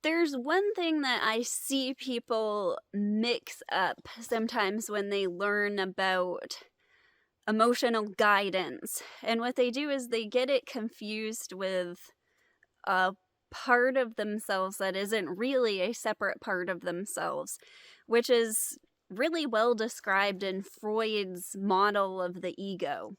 There's one thing that I see people mix up sometimes when they learn about emotional guidance. And what they do is they get it confused with a part of themselves that isn't really a separate part of themselves, which is really well described in Freud's model of the ego.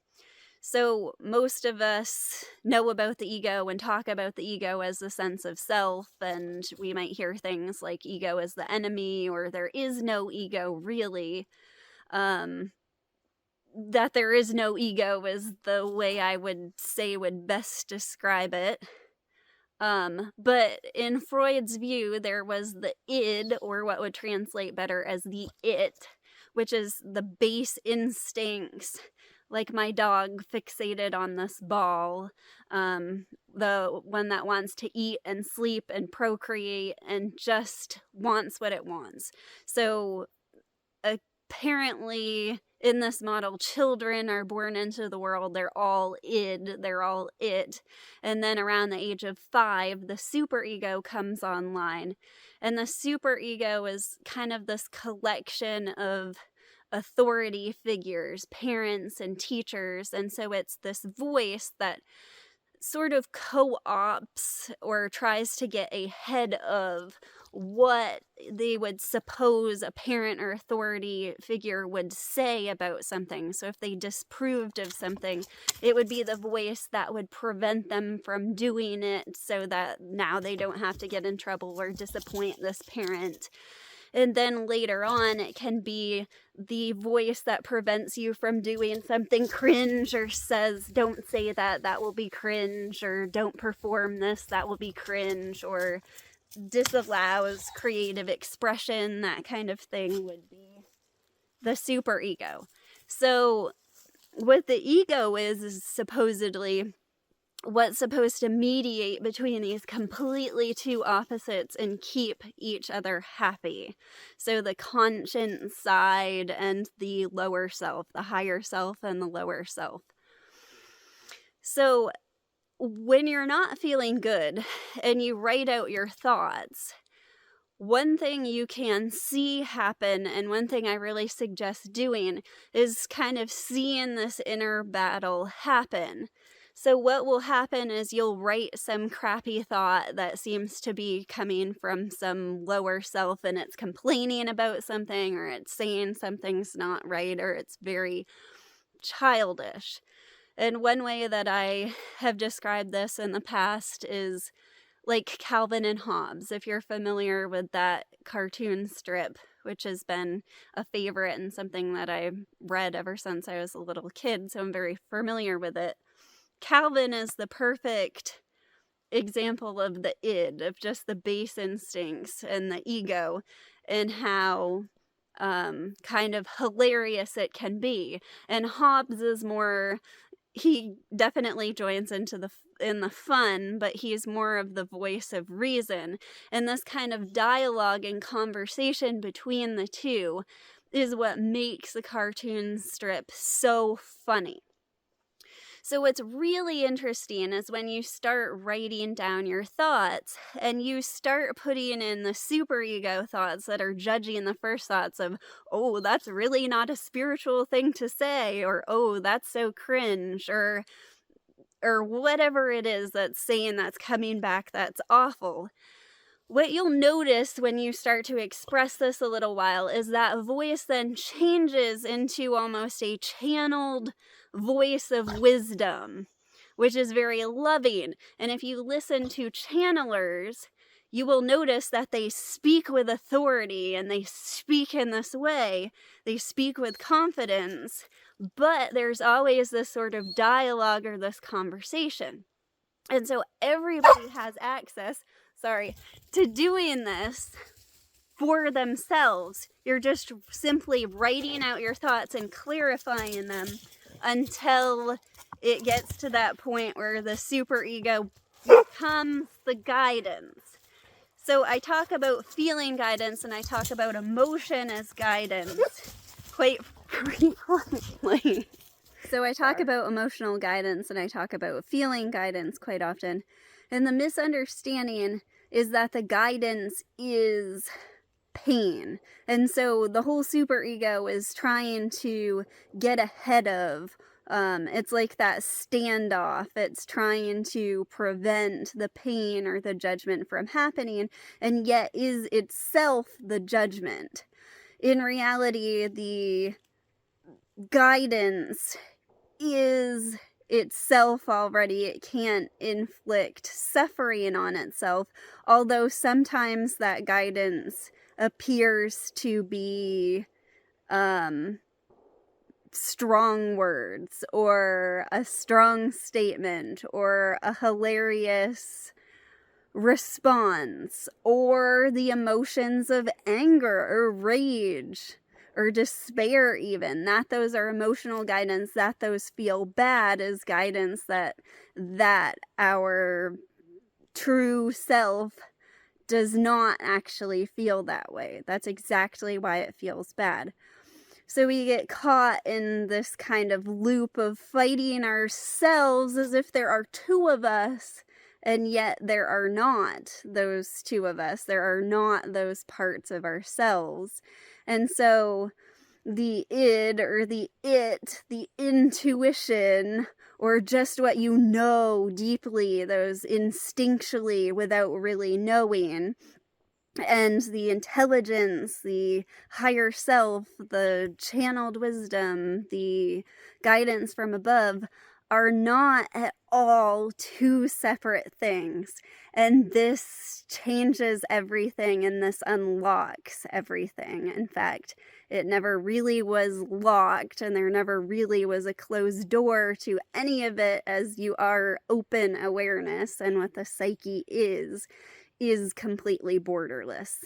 So most of us know about the ego and talk about the ego as the sense of self, and we might hear things like ego is the enemy, or there is no ego really. That there is no ego is the way I would say would best describe it. But in Freud's view, there was the id, or what would translate better as the it, which is the base instincts, like my dog fixated on this ball, the one that wants to eat and sleep and procreate and just wants what it wants. So apparently in this model, children are born into the world, they're all id, they're all it, and then around the age of 5 the superego comes online, and the superego is kind of this collection of authority figures, parents and teachers, and so it's this voice that sort of co-ops or tries to get ahead of what they would suppose a parent or authority figure would say about something. So if they disapproved of something, it would be the voice that would prevent them from doing it so that now they don't have to get in trouble or disappoint this parent. And then later on, it can be the voice that prevents you from doing something cringe, or says, don't say that, that will be cringe, or don't perform this, that will be cringe, or disallows creative expression, that kind of thing would be the superego. So what the ego is supposedly what's supposed to mediate between these completely two opposites and keep each other happy. So the conscience side and the lower self, the higher self and the lower self. So when you're not feeling good and you write out your thoughts, one thing you can see happen, and one thing I really suggest doing, is kind of seeing this inner battle happen. So what will happen is you'll write some crappy thought that seems to be coming from some lower self, and it's complaining about something, or it's saying something's not right, or it's very childish. And one way that I have described this in the past is like Calvin and Hobbes, if you're familiar with that cartoon strip, which has been a favorite and something that I've read ever since I was a little kid, so I'm very familiar with it. Calvin is the perfect example of the id, of just the base instincts and the ego, and how kind of hilarious it can be. And Hobbes is more, he definitely joins into in the fun, but he's more of the voice of reason. And this kind of dialogue and conversation between the two is what makes the cartoon strip so funny. So what's really interesting is when you start writing down your thoughts and you start putting in the superego thoughts that are judging the first thoughts of, oh, that's really not a spiritual thing to say, or oh, that's so cringe, or whatever it is that's saying that's coming back that's awful. What you'll notice when you start to express this a little while is that voice then changes into almost a channeled voice of wisdom, which is very loving. And if you listen to channelers, you will notice that they speak with authority and they speak in this way. They speak with confidence, but there's always this sort of dialogue or this conversation. And so everybody has access, to doing this for themselves. You're just simply writing out your thoughts and clarifying them until it gets to that point where the superego becomes the guidance. So I talk about feeling guidance and I talk about emotion as guidance quite frequently. So I talk about emotional guidance and I talk about feeling guidance quite often. And the misunderstanding is that the guidance is pain. And so the whole superego is trying to get ahead of, it's like that standoff. It's trying to prevent the pain or the judgment from happening, and yet is itself the judgment. In reality, the guidance is itself already. It can't inflict suffering on itself, although sometimes that guidance appears to be strong words or a strong statement or a hilarious response or the emotions of anger or rage or despair, even that those are emotional guidance, that those feel bad is guidance, that our true self does not actually feel that way. That's exactly why it feels bad. So we get caught in this kind of loop of fighting ourselves as if there are two of us, and yet there are not those two of us. There are not those parts of ourselves. And so the id or the it, the intuition, or just what you know deeply, those instinctually without really knowing, and the intelligence, the higher self, the channeled wisdom, the guidance from above are not at all two separate things. And this changes everything, and this unlocks everything. In fact, it never really was locked, and there never really was a closed door to any of it, as you are open awareness, and what the psyche is completely borderless.